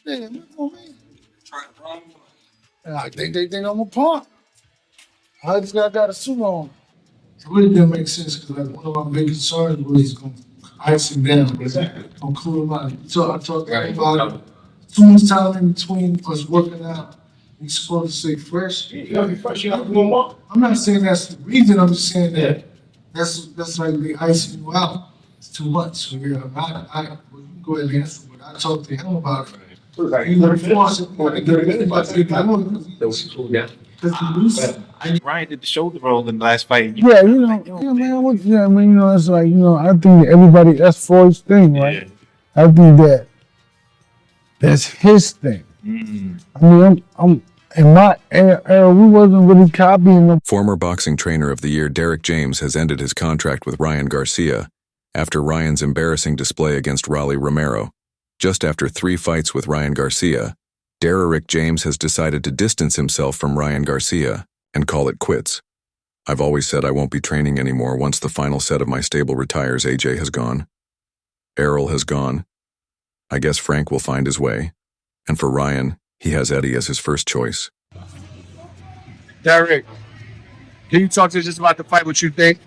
Yeah, look on me. And I think they think I'm a punk. I just got a suit on. It really didn't make sense because like one of my big concerns was he's gonna ice him down, but I'm cool about it. So I talked to him about it. Too much time in between us working out. He's supposed to stay fresh. You gotta be fresh. You gotta be more. I'm not saying that's the reason. I'm just saying that that's like they icing you out. It's too much. So yeah, well, you can go ahead and answer, but I talked to him about it. You know, Ryan did the shoulder roll in the last fight. yeah, yeah, man. I mean, it's like, I think everybody that's Floyd's thing, right? Yeah. I think that's his thing. I mean, I'm in my era, we wasn't really copying them. Former boxing trainer of the year Derrick James has ended his contract with Ryan Garcia after Ryan's embarrassing display against Romero. Just after 3 fights with Ryan Garcia, Derrick James has decided to distance himself from Ryan Garcia and call it quits. I've always said I won't be training anymore once the final set of my stable retires. AJ has gone. Errol has gone. I guess Frank will find his way. And for Ryan, he has Eddie as his first choice. Derrick, can you talk to us just about the fight? What you think?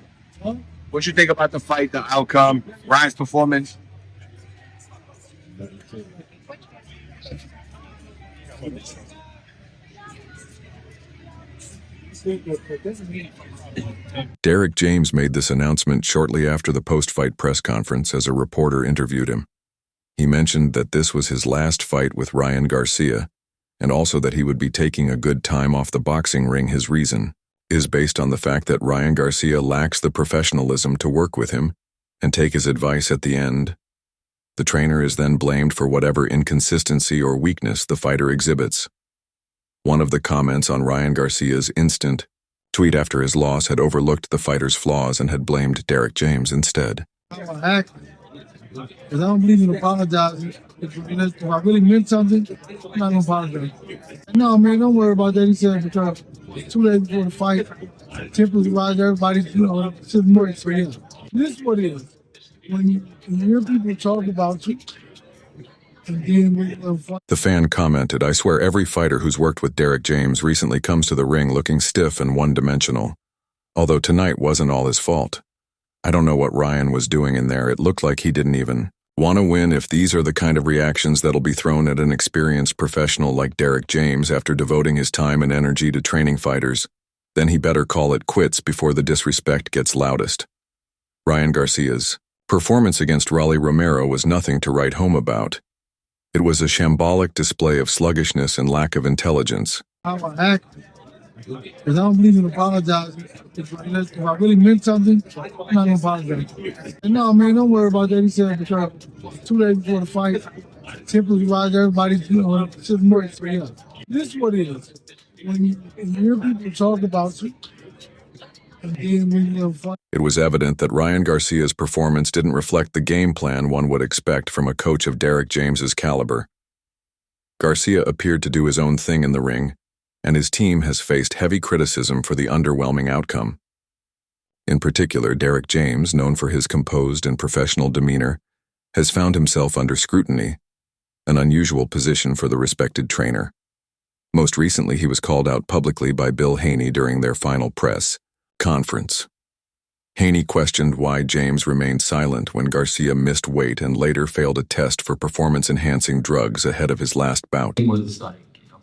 What you think about the fight, the outcome, Ryan's performance? Derrick James made this announcement shortly after the post-fight press conference as a reporter interviewed him. He mentioned that this was his last fight with Ryan Garcia, and also that he would be taking a good time off the boxing ring. His reason is based on the fact that Ryan Garcia lacks the professionalism to work with him and take his advice at the end. The trainer is then blamed for whatever inconsistency or weakness the fighter exhibits. One of the comments on Ryan Garcia's instant tweet after his loss had overlooked the fighter's flaws and had blamed Derrick James instead. I'm an actor. Because I don't believe in apologizing. If I really meant something, I'm not going to apologize. No, man, don't worry about that. He said because 2 days before the fight, tempers rise, everybody, should more. So, yeah, this is what it is. When you hear people talk about you, and then the fan commented, "I swear every fighter who's worked with Derrick James recently comes to the ring looking stiff and one-dimensional. Although tonight wasn't all his fault. I don't know what Ryan was doing in there. It looked like he didn't even want to win. If these are the kind of reactions that'll be thrown at an experienced professional like Derrick James after devoting his time and energy to training fighters, then he better call it quits before the disrespect gets loudest." Ryan Garcia's performance against Romero was nothing to write home about. It was a shambolic display of sluggishness and lack of intelligence. I'm an actor. Because I don't believe in apologizing. If I really meant something, I'm not going to apologize. And no, man, don't worry about that. He said because 2 days before the fight, tempers rise, everybody, should more. So, yeah, this is what it is. When you hear people talk about you, and then when you have fun. It was evident that Ryan Garcia's performance didn't reflect the game plan one would expect from a coach of Derrick James's caliber. Garcia appeared to do his own thing in the ring, and his team has faced heavy criticism for the underwhelming outcome. In particular, Derrick James, known for his composed and professional demeanor, has found himself under scrutiny, an unusual position for the respected trainer. Most recently, he was called out publicly by Bill Haney during their final press conference. Haney questioned why James remained silent when Garcia missed weight and later failed a test for performance-enhancing drugs ahead of his last bout. He was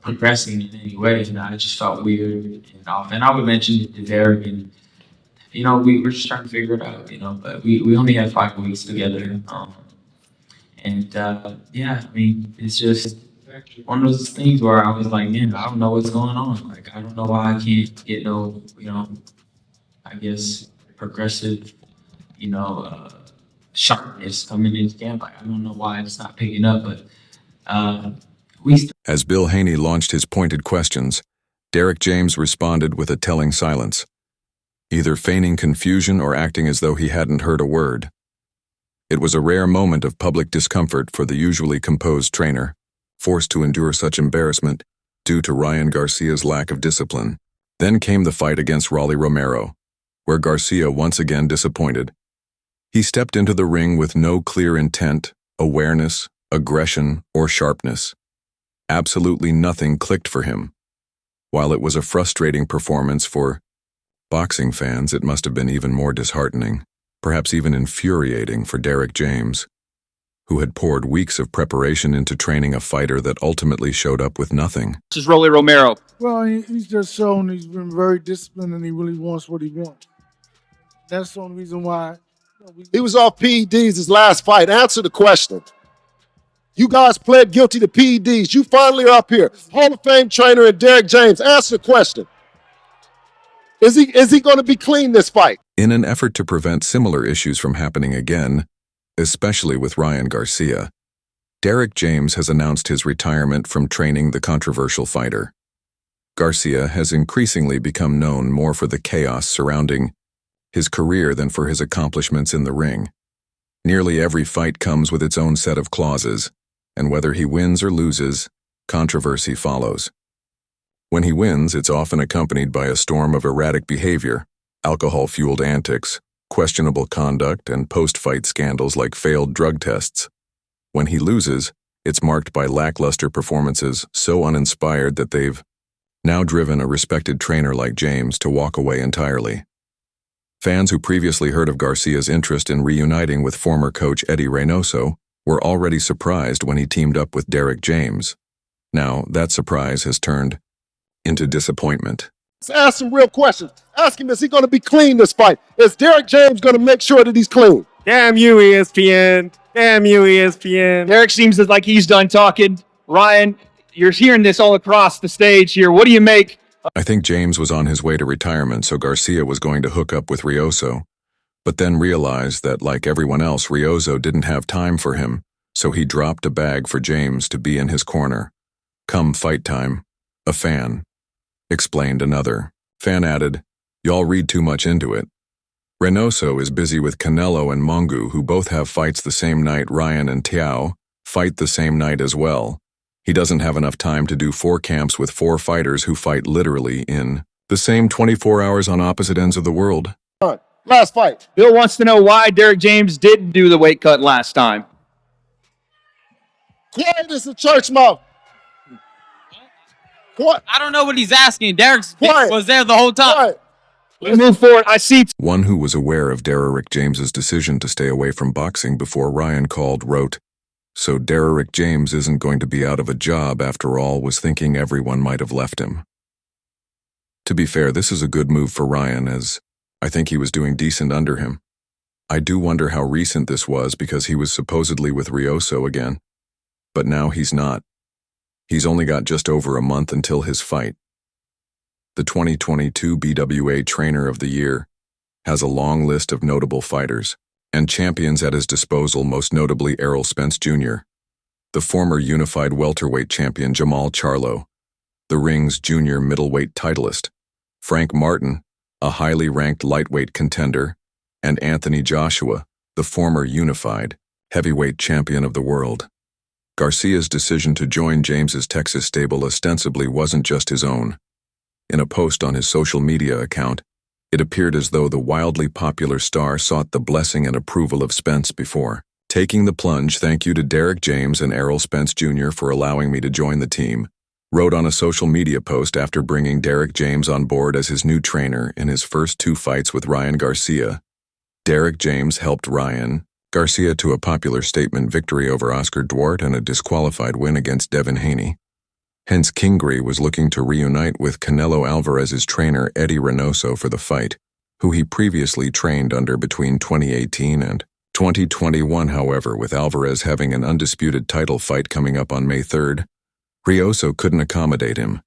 progressing in any way, and I just felt weird and off. And I would mention it to Derrick, and we were just trying to figure it out, but we only had 5 weeks together. Yeah, I mean, it's just one of those things where I was like, man, I don't know what's going on. Like, I don't know why I can't get no, I guess, progressive, sharpness coming into camp. Like, I don't know why it's not picking up, but As Bill Haney launched his pointed questions, Derrick James responded with a telling silence, either feigning confusion or acting as though he hadn't heard a word. It was a rare moment of public discomfort for the usually composed trainer, forced to endure such embarrassment due to Ryan Garcia's lack of discipline. Then came the fight against Romero, where Garcia once again disappointed. He stepped into the ring with no clear intent, awareness, aggression, or sharpness. Absolutely nothing clicked for him. While it was a frustrating performance for boxing fans, it must have been even more disheartening, perhaps even infuriating for Derrick James, who had poured weeks of preparation into training a fighter that ultimately showed up with nothing. This is Romero. Well, he's just shown he's been very disciplined and he really wants what he wants. That's the only reason why. He was off PEDs his last fight. Answer the question. You guys pled guilty to PEDs. You finally are up here. Hall of Fame trainer and Derrick James. Answer the question. Is he going to be clean this fight? In an effort to prevent similar issues from happening again, especially with Ryan Garcia, Derrick James has announced his retirement from training the controversial fighter. Garcia has increasingly become known more for the chaos surrounding his career than for his accomplishments in the ring. Nearly every fight comes with its own set of clauses, and whether he wins or loses, controversy follows. When he wins, it's often accompanied by a storm of erratic behavior, alcohol-fueled antics, questionable conduct, and post-fight scandals like failed drug tests. When he loses, it's marked by lackluster performances so uninspired that they've now driven a respected trainer like James to walk away entirely. Fans who previously heard of Garcia's interest in reuniting with former coach Eddie Reynoso were already surprised when he teamed up with Derrick James. Now, that surprise has turned into disappointment. Let's ask some real questions. Ask him, is he going to be clean this fight? Is Derrick James going to make sure that he's clean? Damn you, ESPN. Damn you, ESPN. Derrick seems like he's done talking. Ryan, you're hearing this all across the stage here. What do you make? I think James was on his way to retirement, so Garcia was going to hook up with Rioso, but then realized that, like everyone else, Rioso didn't have time for him, so he dropped a bag for James to be in his corner. Come fight time, a fan, explained another. Fan added, y'all read too much into it. Reynoso is busy with Canelo and Mongu, who both have fights the same night. Ryan and Tiao fight the same night as well. He doesn't have enough time to do 4 camps with 4 fighters who fight literally in the same 24 hours on opposite ends of the world. All right, last fight. Bill wants to know why Derrick James didn't do the weight cut last time. Quiet as a church mouse. Quiet. I don't know what he's asking. Derrick Quiet. was there the whole time. Quiet. We move forward. I see. One who was aware of Derrick James's decision to stay away from boxing before Ryan called wrote, "So Derrick James isn't going to be out of a job after all," was thinking everyone might have left him. To be fair, this is a good move for Ryan, as I think he was doing decent under him. I do wonder how recent this was, because he was supposedly with Rioso again. But now he's not. He's only got just over a month until his fight. The 2022 BWA Trainer of the Year has a long list of notable fighters and champions at his disposal, most notably Errol Spence Jr., the former unified welterweight champion Jamal Charlo, the ring's junior middleweight titleist, Frank Martin, a highly ranked lightweight contender, and Anthony Joshua, the former unified heavyweight champion of the world. Garcia's decision to join James's Texas stable ostensibly wasn't just his own. In a post on his social media account, it appeared as though the wildly popular star sought the blessing and approval of Spence before taking the plunge. "Thank you to Derrick James and Errol Spence Jr. for allowing me to join the team," wrote on a social media post after bringing Derrick James on board as his new trainer in his first 2 fights with Ryan Garcia. Derrick James helped Ryan Garcia to a popular statement victory over Oscar Duarte and a disqualified win against Devin Haney. Hence, Kingry was looking to reunite with Canelo Alvarez's trainer Eddie Reynoso for the fight, who he previously trained under between 2018 and 2021. However, with Alvarez having an undisputed title fight coming up on May 3rd, Reynoso couldn't accommodate him,